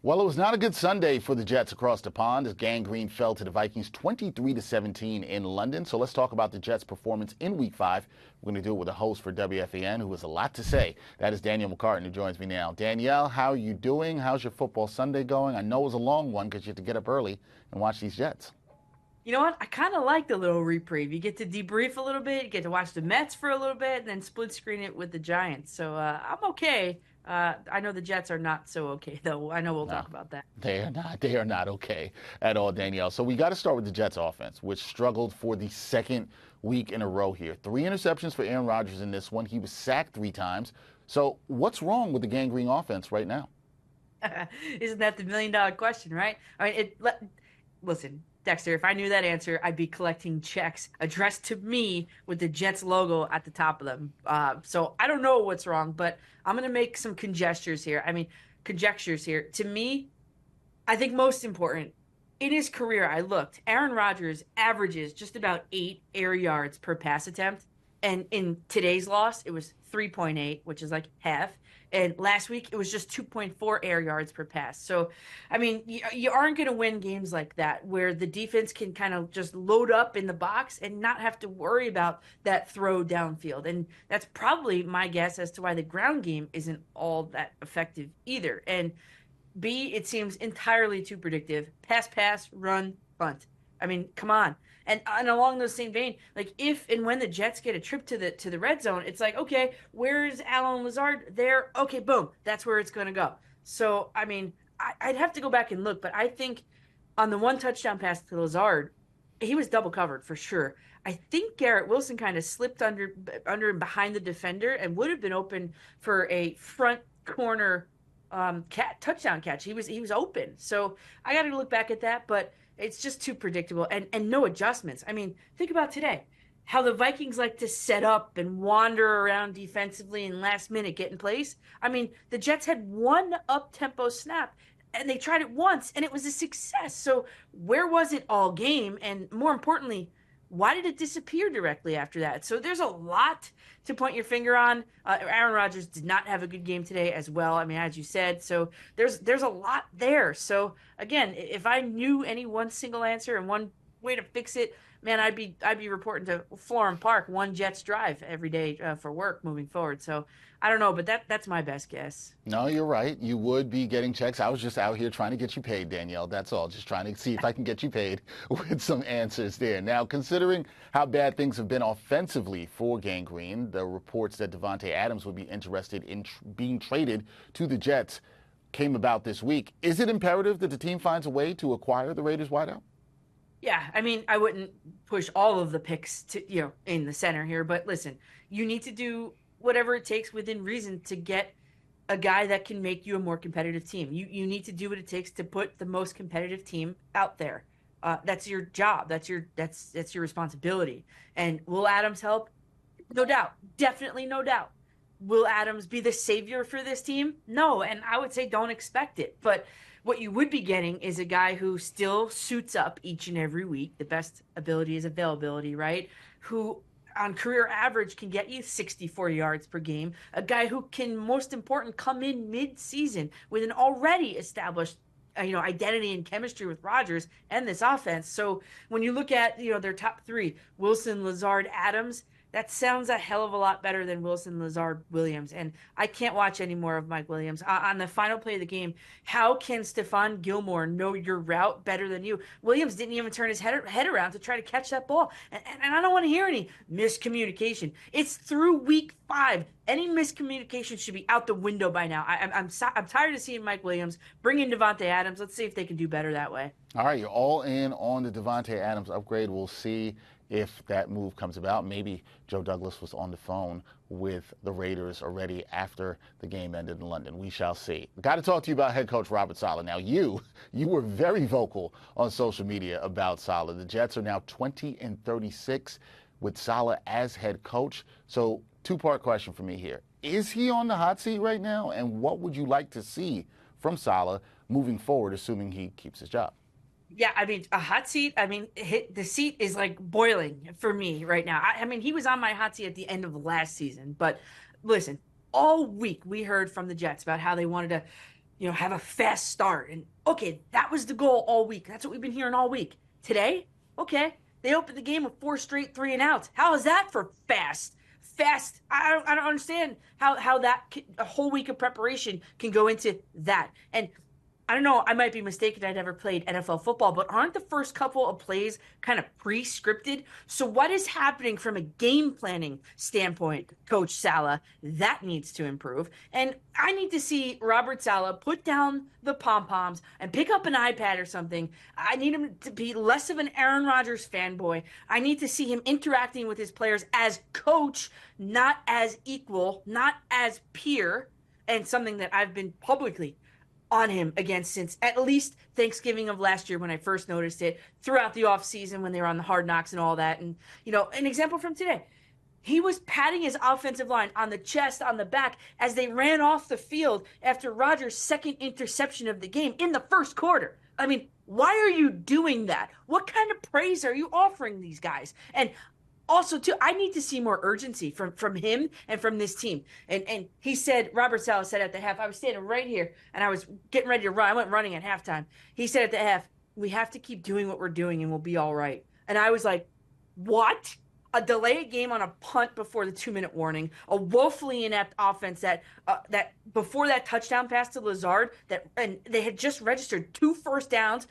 Well, it was not a good Sunday for the Jets across the pond as gangrene fell to the Vikings 23-17 in London. So let's talk about the Jets' performance in Week 5. We're going to do it with a host for WFAN who has a lot to say. That is Danielle McCartan, who joins me now. Danielle, how are you doing? How's your football Sunday going? I know it was a long one because you had to get up early and watch these Jets. You know what? I kind of like the little reprieve. You get to debrief a little bit, you get to watch the Mets for a little bit, and then split screen it with the Giants. So I'm okay. I know the Jets are not so okay, though. I know we'll No, talk about that. they are not. They are not okay at all, Danielle. So we got to start with the Jets offense, which struggled for the second week in a row here. 3 interceptions for Aaron Rodgers in this one. He was sacked 3 times. So what's wrong with the gangrene offense right now? Isn't that the million-dollar question, right? I mean, listen, Dexter, if I knew that answer, I'd be collecting checks addressed to me with the Jets logo at the top of them. So I don't know what's wrong, but I'm going to make some conjectures here. Conjectures here. To me, I think most important, in his career, I looked, Aaron Rodgers averages just about 8 air yards per pass attempt. And in today's loss, it was 3.8, which is like half. And last week, it was just 2.4 air yards per pass. So, I mean, you aren't going to win games like that where the defense can kind of just load up in the box and not have to worry about that throw downfield. And that's probably my guess as to why the ground game isn't all that effective either. And B, it seems entirely too predictive. Pass, run, punt. I mean, come on. And along those same vein, like if and when the Jets get a trip to the red zone, it's like, okay, where's Allen Lazard? There, okay, boom, that's where it's gonna go. So I mean, I'd have to go back and look, but I think on the one touchdown pass to Lazard, he was double covered for sure. I think Garrett Wilson kind of slipped under and behind the defender and would have been open for a front corner touchdown catch. He was open. So I got to look back at that, but it's just too predictable and no adjustments. I mean, think about today. How the Vikings like to set up and wander around defensively and last minute get in place. I mean, the Jets had one up tempo snap and they tried it once and it was a success. So where was it all game? And more importantly, why did it disappear directly after that? So there's a lot to point your finger on. Aaron Rodgers did not have a good game today as well. I mean, as you said, so there's a lot there. So again, if I knew any one single answer and one way to fix it, man, I'd be reporting to Florham Park, one Jets drive every day for work moving forward. So I don't know, but that's my best guess. No, you're right. You would be getting checks. I was just out here trying to get you paid, Danielle. That's all. Just trying to see if I can get you paid with some answers there. Now, considering how bad things have been offensively for Gangrene, the reports that Davante Adams would be interested in being traded to the Jets came about this week. Is it imperative that the team finds a way to acquire the Raiders wideout? Yeah, I mean, I wouldn't push all of the picks to, in the center here, but listen, you need to do whatever it takes within reason to get a guy that can make you a more competitive team. You need to do what it takes to put the most competitive team out there. That's your job. That's your responsibility. And will Adams help? No doubt. Definitely no doubt. Will Adams be the savior for this team? No, and I would say don't expect it. But what you would be getting is a guy who still suits up each and every week. The best ability is availability, right? Who on career average can get you 64 yards per game. A guy who can, most important, come in mid-season with an already established identity and chemistry with Rodgers and this offense. So when you look at their top three, Wilson, Lazard, Adams, that sounds a hell of a lot better than Wilson, Lazard, Williams. And I can't watch any more of Mike Williams. On the final play of the game, how can Stephon Gilmore know your route better than you? Williams didn't even turn his head around to try to catch that ball. And I don't want to hear any miscommunication. It's through week 5. Any miscommunication should be out the window by now. I'm tired of seeing Mike Williams. Bring in Davante Adams. Let's see if they can do better that way. All right, you're all in on the Davante Adams upgrade. We'll see if that move comes about. Maybe Joe Douglas was on the phone with the Raiders already after the game ended in London. We shall see. Got to talk to you about head coach Robert Saleh. Now, you were very vocal on social media about Saleh. The Jets are now 20-36 with Saleh as head coach. So, two-part question for me here. Is he on the hot seat right now? And what would you like to see from Saleh moving forward, assuming he keeps his job? Yeah, I mean, a hot seat. I mean, the seat is like boiling for me right now. I mean, he was on my hot seat at the end of last season. But listen, all week we heard from the Jets about how they wanted to, have a fast start. And okay, that was the goal all week. That's what we've been hearing all week. Today, okay, they opened the game with 4 straight 3-and-outs. How is that for fast? Fast. I don't understand how a whole week of preparation can go into that. And I don't know, I might be mistaken. I'd never played NFL football, but aren't the first couple of plays kind of pre-scripted? So what is happening from a game planning standpoint, Coach Saleh? That needs to improve. And I need to see Robert Saleh put down the pom-poms and pick up an iPad or something. I need him to be less of an Aaron Rodgers fanboy. I need to see him interacting with his players as coach, not as equal, not as peer, and something that I've been publicly on him again since at least Thanksgiving of last year when I first noticed it, throughout the offseason when they were on the Hard Knocks and all that. And, an example from today, he was patting his offensive line on the chest, on the back, as they ran off the field after Rodgers' second interception of the game in the first quarter. I mean, why are you doing that? What kind of praise are you offering these guys? And also, too, I need to see more urgency from him and from this team. And he said, Robert Saleh said at the half, I was standing right here and I was getting ready to run. I went running at halftime. He said at the half, we have to keep doing what we're doing and we'll be all right. And I was like, what? A delayed game on a punt before the 2-minute warning, a woefully inept offense that before that touchdown pass to Lazard, and they had just registered 2 first downs,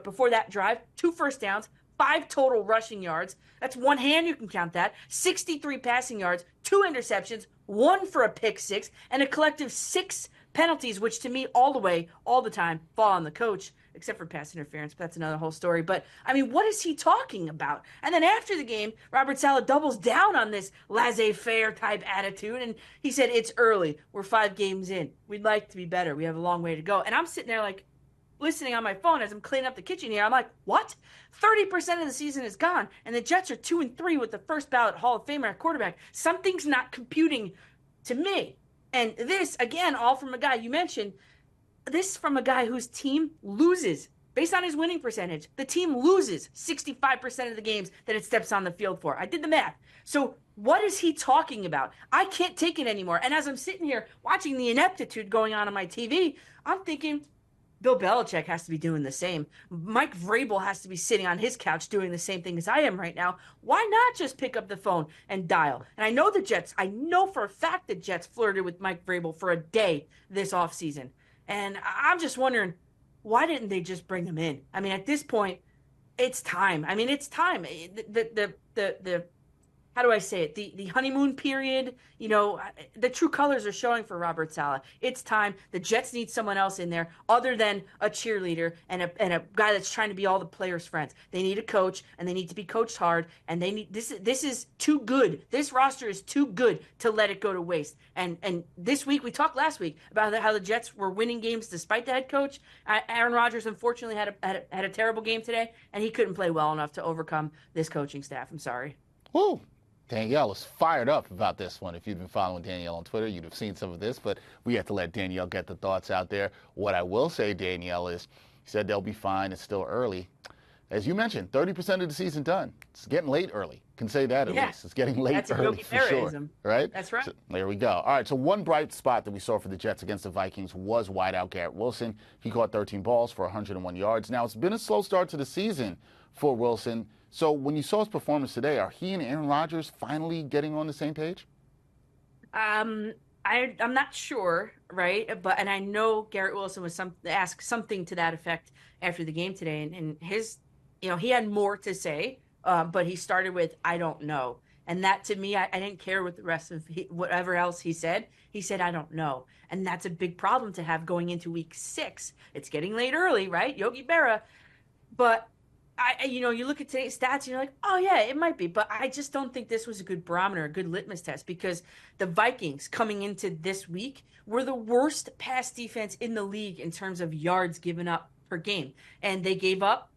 before that drive, 2 first downs, 5 total rushing yards. That's one hand, you can count that. 63 passing yards, 2 interceptions, 1 for a pick six, and a collective 6 penalties, which to me all the time fall on the coach, except for pass interference, but that's another whole story. But I mean, what is he talking about? And then after the game, Robert Saleh doubles down on this laissez-faire type attitude, and he said, it's early. We're 5 games in. We'd like to be better. We have a long way to go. And I'm sitting there like, listening on my phone as I'm cleaning up the kitchen here. I'm like, what? 30% of the season is gone, and the Jets are 2-3 with the first ballot Hall of Famer at quarterback. Something's not computing to me. And this, again, all from a guy you mentioned, this from a guy whose team loses based on his winning percentage. The team loses 65% of the games that it steps on the field for. I did the math. So what is he talking about? I can't take it anymore. And as I'm sitting here watching the ineptitude going on my TV, I'm thinking, Bill Belichick has to be doing the same. Mike Vrabel has to be sitting on his couch doing the same thing as I am right now. Why not just pick up the phone and dial? And I know for a fact the Jets flirted with Mike Vrabel for a day this offseason. And I'm just wondering, why didn't they just bring him in? I mean, at this point, it's time. I mean, it's time. The how do I say it? The honeymoon period, the true colors are showing for Robert Saleh. It's time. The Jets need someone else in there other than a cheerleader and a guy that's trying to be all the players' friends. They need a coach, and they need to be coached hard, and they need this is too good. This roster is too good to let it go to waste. And this week, we talked last week about how the Jets were winning games despite the head coach. Aaron Rodgers unfortunately had a terrible game today, and he couldn't play well enough to overcome this coaching staff. I'm sorry. Woo! Danielle is fired up about this one. If you've been following Danielle on Twitter, you'd have seen some of this, but we have to let Danielle get the thoughts out there. What I will say, Danielle, is he said they'll be fine. It's still early. As you mentioned, 30% of the season done. It's getting late early. Can say that at least. It's getting late early for sure. Right? That's right. So, there we go. All right, so one bright spot that we saw for the Jets against the Vikings was wideout Garrett Wilson. He caught 13 balls for 101 yards. Now, it's been a slow start to the season for Wilson. So when you saw his performance today, are he and Aaron Rodgers finally getting on the same page? I'm not sure, right? And I know Garrett Wilson was asked something to that effect after the game today, and his, he had more to say, but he started with "I don't know," and that to me, I didn't care what the rest of whatever else he said. He said, "I don't know," and that's a big problem to have going into week 6. It's getting late early, right? Yogi Berra, but. You look at today's stats and you're like, oh, yeah, it might be. But I just don't think this was a good barometer, a good litmus test, because the Vikings coming into this week were the worst pass defense in the league in terms of yards given up per game. And they gave up,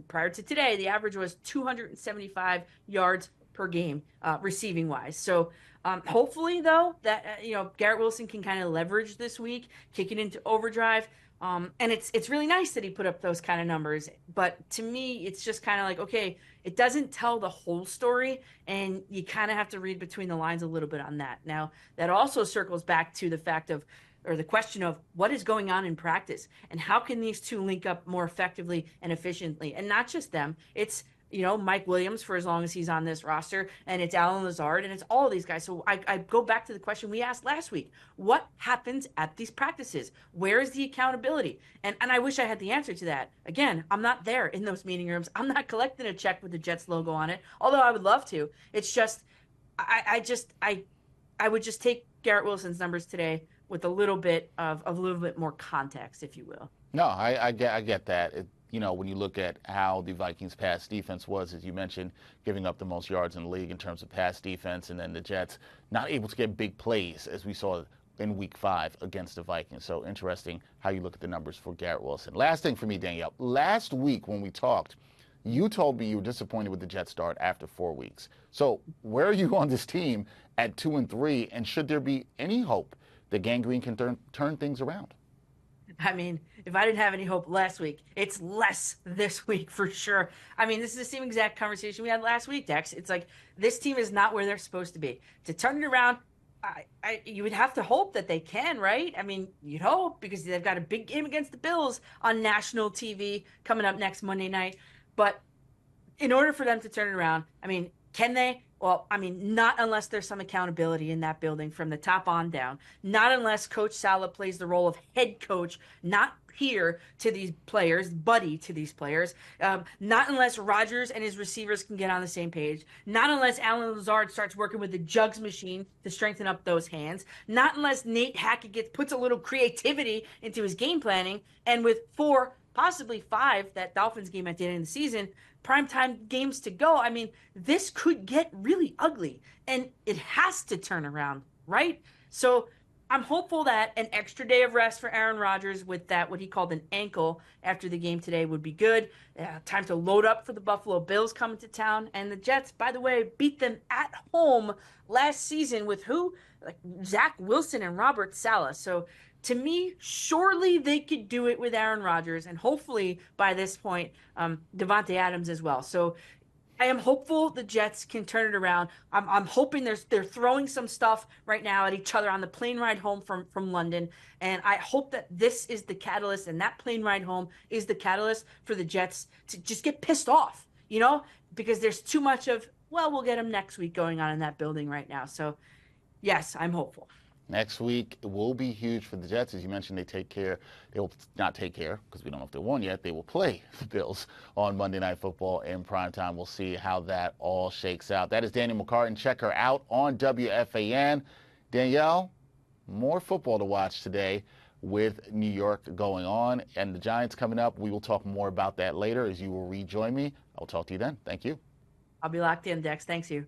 prior to today, the average was 275 yards per game receiving wise. So hopefully, though, that, Garrett Wilson can kind of leverage this week, kick it into overdrive. And it's really nice that he put up those kind of numbers. But to me, it's just kind of like, okay, it doesn't tell the whole story. And you kind of have to read between the lines a little bit on that. Now, that also circles back to the fact of or the question of what is going on in practice and how can these two link up more effectively and efficiently. And not just them, it's Mike Williams for as long as he's on this roster, and it's Alan Lazard, and it's all of these guys. So I go back to the question we asked last week. What happens at these practices? Where is the accountability? And I wish I had the answer to that. Again, I'm not there in those meeting rooms. I'm not collecting a check with the Jets logo on it, although I would love to. It's just I would just take Garrett Wilson's numbers today with a little bit more context, if you will. No, I get that. When you look at how the Vikings pass defense was, as you mentioned, giving up the most yards in the league in terms of pass defense, and then the Jets not able to get big plays, as we saw in Week 5 against the Vikings. So interesting how you look at the numbers for Garrett Wilson. Last thing for me, Danielle. Last week when we talked, you told me you were disappointed with the Jets start after 4 weeks. So where are you on this team at 2-3, and should there be any hope that Gang Green can turn things around? I mean, if I didn't have any hope last week, it's less this week for sure. I mean, this is the same exact conversation we had last week, Dex. It's like this team is not where they're supposed to be. To turn it around, you would have to hope that they can, right? I mean, you'd hope because they've got a big game against the Bills on national TV coming up next Monday night. But in order for them to turn it around, I mean, can they? Well, I mean, not unless there's some accountability in that building from the top on down. Not unless Coach Saleh plays the role of head coach, not peer to these players, buddy to these players. Not unless Rodgers and his receivers can get on the same page. Not unless Alan Lazard starts working with the jugs machine to strengthen up those hands. Not unless Nate Hackett puts a little creativity into his game planning. And with 4, possibly 5, that Dolphins game at the end of the season, primetime games to go. I mean, this could get really ugly, and it has to turn around, right? So I'm hopeful that an extra day of rest for Aaron Rodgers with that, what he called an ankle after the game today, would be good. Time to load up for the Buffalo Bills coming to town. And the Jets, by the way, beat them at home last season with who? Like Zach Wilson and Robert Saleh. So to me, surely they could do it with Aaron Rodgers, and hopefully by this point, Davante Adams as well. So I am hopeful the Jets can turn it around. I'm hoping they're throwing some stuff right now at each other on the plane ride home from London, and I hope that this is the catalyst, and that plane ride home is the catalyst for the Jets to just get pissed off, because there's too much of, well, we'll get them next week going on in that building right now. So yes, I'm hopeful. Next week will be huge for the Jets. As you mentioned, they will not take care because we don't know if they won yet. They will play the Bills on Monday Night Football in primetime. We'll see how that all shakes out. That is Danielle McCartan. Check her out on WFAN. Danielle, more football to watch today with New York going on and the Giants coming up. We will talk more about that later as you will rejoin me. I'll talk to you then. Thank you. I'll be locked in, Dex. Thanks you.